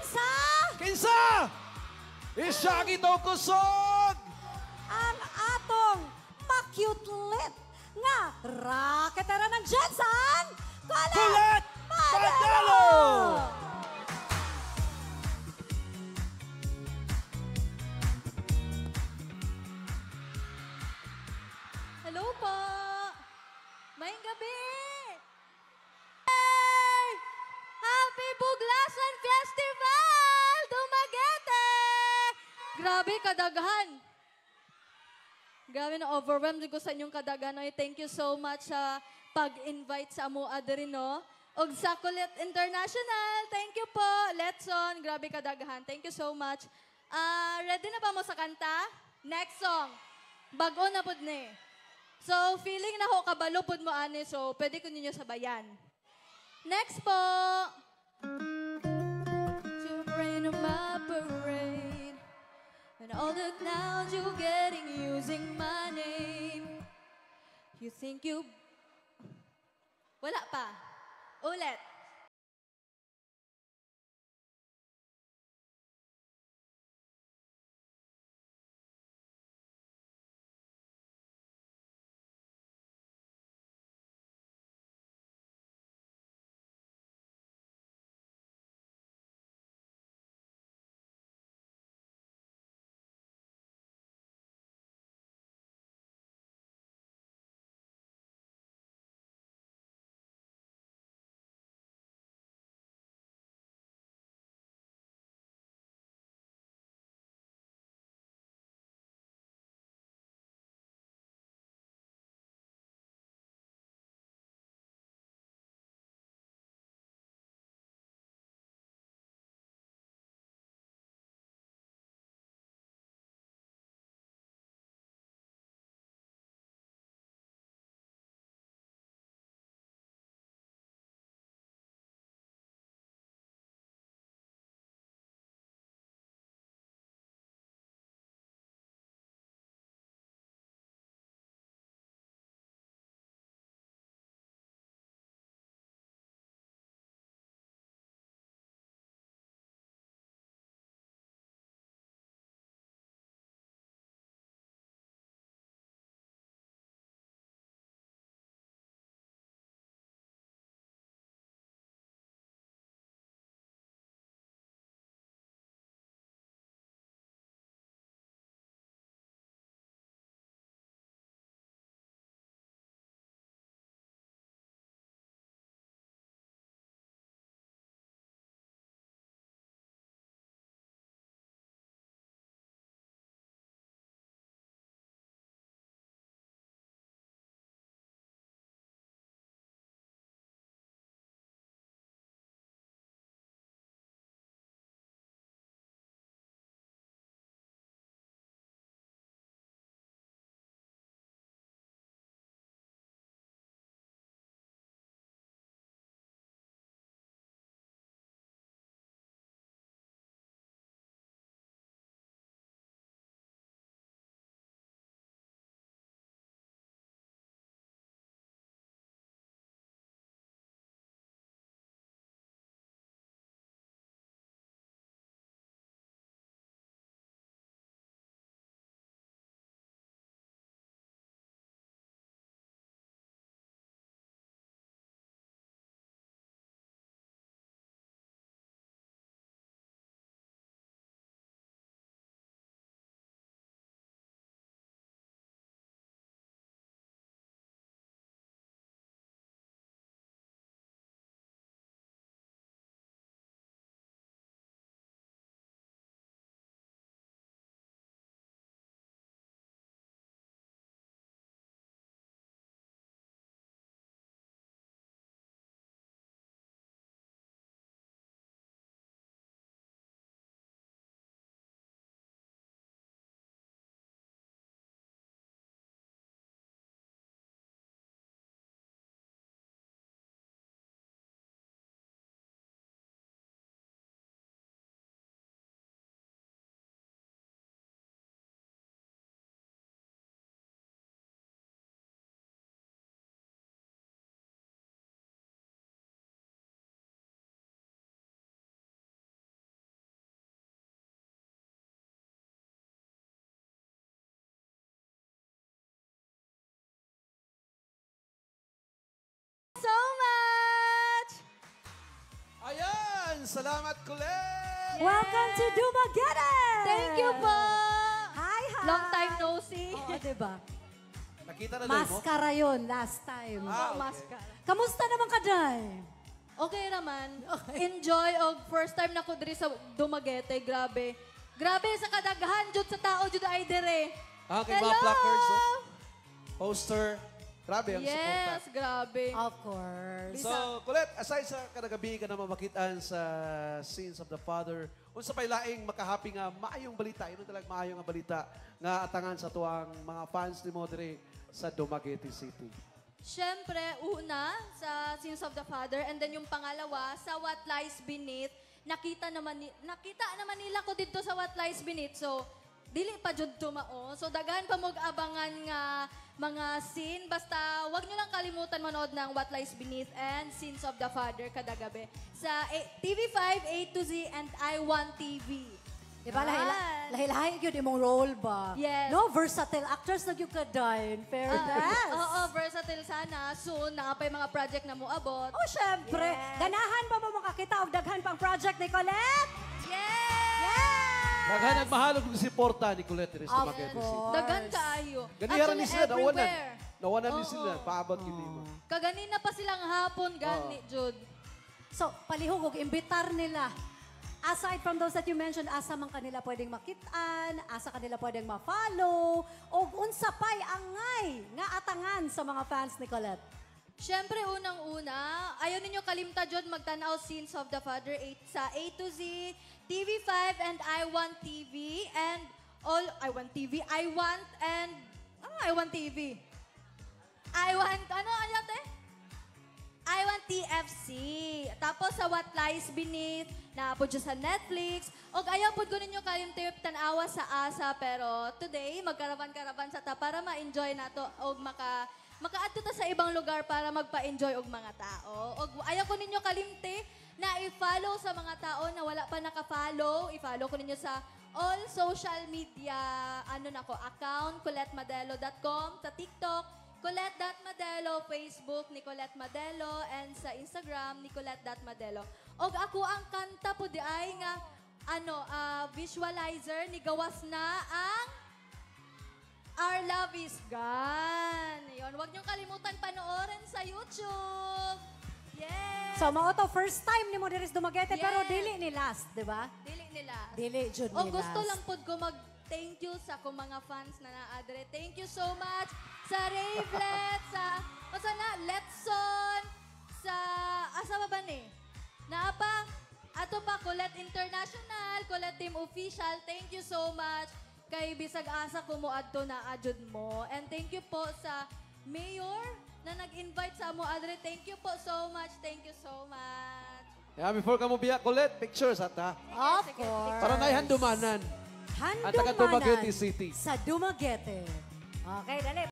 Kinsa? Kinsa? Isa gito kusog! Ang atong makyutlit nga raketera ng Jensen, Colette Madalo! Madalo! Hello po! Mayang gabi! Hey! Happy Buglasan Festival! Dumaguete! Grabe, kadaghan! Grabe na overwhelmed ko sa inyong kadaghan. Oy, thank you so much sa pag-invite sa amo adiri no. Og sa Colette International, thank you po. Letson, grabe kadaghan. Thank you so much. Ready na ba mo sa kanta? Next song. Bago na pud ni. So, feeling na ho kabalo pud mo ani, so pwede ko ninyo sabayan. Next po. To rain on my parade. And all the clowns you're getting using my name. You think you... Wala pa. Ulit. Salamat, Colette! Welcome to Dumaguete! Thank you po! Hi, hi! Long time no see. Oo, diba? Nakita na din mo? Maskara yun, last time. Ah, okay. Mascara. Kamusta naman ka, Day? Okay naman. Enjoy og first time na ko diri sa Dumaguete, grabe. Grabe sa kadaghan jud sa tao jud ay dire. Kay mga placards, oh. Poster. Grabe ang suporta. Yes, grabe. Of course. So, Colette, aside sa kadagabi ka na mamakitaan sa Sins of the Father, unsa pay laing makahappy nga maayong balita, ino talag maayong nga balita nga atangan sa tuang mga fans ni mo diri sa Dumaguete City. Siyempre, una, sa Sins of the Father, and then yung pangalawa, sa What Lies Beneath, nakita naman nila ko dito sa What Lies Beneath. So, dili pa jud tumao. So, daghan pa mag-abangan nga mga scene. Basta, wag nyo lang kalimutan manood ng What Lies Beneath and Sins of the Father kada gabi. Sa TV5, A to Z, and I1 TV. Diba, Yan. lahi-lahi yun imong role ba? Yes. No, versatile actors na yun ka, Day. In fairness. Oo, versatile sana. Soon, nakapay mga project na mo abot. Oh, syempre. Yes. Ganahan ba mo makakita o daghan pang project ni Colette? Yes! Yes! Daghan nagmahalog ng suporta ni Colette diri sa Of Dumaguete course. City. Daghan kaayo. Ganiharan ni sila, nawanan. everywhere. Nawanan ni Oo. sila, paabot gini mo. Kaganina pa silang hapon, gani, Jud. So, palihog, imbitar nila. Aside from those that you mentioned, asa man kanila pwedeng makitaan, asa kanila pwedeng ma-follow, o unsa pa'y angay nga atangan sa mga fans ni Colette. Siyempre, unang-una, ayaw ninyo kalimta, Jud, magtanaw Sins of the Father 8 sa A to Z, TV5, and I1 TV, and all, I1 TV, I1 and, I1 TV. I1, ano te? I1 TFC. Tapos sa What Lies Beneath, naapod siya sa Netflix. O ayaw po ko ninyo kayong tip tanawa sa asa, pero today, magkaraban-karaban sa ta para ma-enjoy na to o makaadto ta sa ibang lugar para magpa-enjoy og mga tao. Og ayaw ko ninyo kalimti na i-follow sa mga tao na wala pa naka-follow. I-follow ko ninyo sa all social media account, colettemadelo.com, sa TikTok, Colette.Madelo, Facebook, Nicolette Madelo, and sa Instagram, Nicolette.Madelo. Og ako ang kanta po di ay nga, visualizer, ni gawas na ang Our Love is Gone. Yun, huwag niyong kalimutan panoorin sa YouTube. Yes! So, mao to first time ni mo diri sa Dumaguete, Yes. pero dili ni last, di ba? Dili nila. Dili, jud O ni gusto last. lang po ko mag-thank you sa akong mga fans na naadre. Thank you so much sa Ravelet, sa Letson, sa asa ba ni? Naapa, ato pa Colette International, Colette Team Official. Thank you so much kay bisag asa ko mo adto na adjud mo. And thank you po sa Mayor na nag-invite sa mo adre. Thank you po so much. Thank you so much. Yeah, before ka mo biya, Colette, pictures ha. Of Sige, course. Para naihandumanan. Handumanan Ang taga Dumaguete City. sa Dumaguete. Okay, dali.